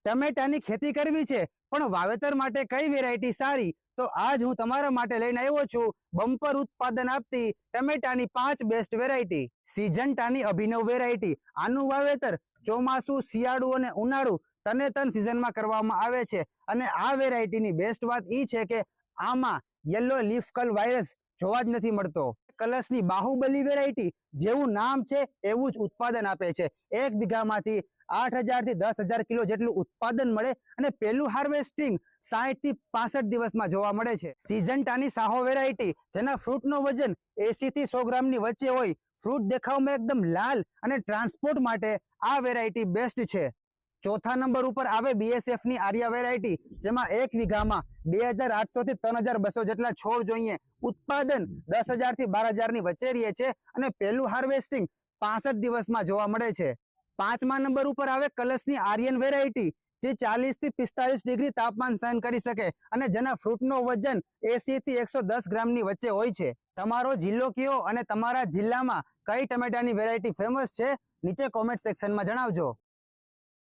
ટમેટાની ખેતી કરવી છે પણ વાવેતર માટે કઈ વેરાયટી સારી? તો આજ હું તમારા માટે લઈને આવ્યો છું બમ્પર ઉત્પાદન આપતી ટમેટાની 5 બેસ્ટ વેરાયટી. સિજન્ટાની અભિનવ વેરાયટી. આનું વાવેતર ચોમાસુ, શિયાળુ અને ઉનાળુ તને સિઝનમાં કરવામાં આવે છે અને આ વેરાયટીની બેસ્ટ વાત એ છે કે આમાં યલો લીફ કર્લ વાયરસ જોવા જ નથી મળતો. કલર્સની બાહુબલી વેરાયટી. જેવું નામ છે એવું જ ઉત્પાદન આપે છે. 1 વીઘામાંથી 8,000 થી 10,000 કિલો જેટલું ઉત્પાદન મળે અને પહેલું હાર્વેસ્ટિંગ 60 થી 65 દિવસમાં જોવા મળે છે. સિજન્ટાની સાહો વેરાયટી, જેના ફ્રૂટનો વજન 80 થી 100 ગ્રામની વચ્ચે હોય, ફ્રૂટ દેખાવમાં એકદમ લાલ અને ટ્રાન્સપોર્ટ માટે આ વેરાયટી બેસ્ટ છે. ચોથા નંબર ઉપર આવે BSF ની આર્યા વેરાયટી, જેમાં 1 વીઘામાં 2,800 થી 3,200 જેટલા છોડ જોઈએ. ઉત્પાદન 10,000 થી 12,000 ની વચ્ચે રહે છે અને પહેલું હાર્વેસ્ટિંગ 65 દિવસમાં જોવા મળે છે. 5મા નંબર ઉપર આવે કલર્સની આર્યન વેરાયટી, જે 40 થી 45 ડિગ્રી તાપમાન સહન કરી શકે અને જેના ફ્રૂટનો વજન 80 થી 110 ગ્રામની વચ્ચે હોય છે. તમારો જિલ્લો કયો અને તમારા જિલ્લામાં કઈ ટમેટાની વેરાયટી ફેમસ છે? નીચે કોમેન્ટ સેક્શનમાં જણાવજો.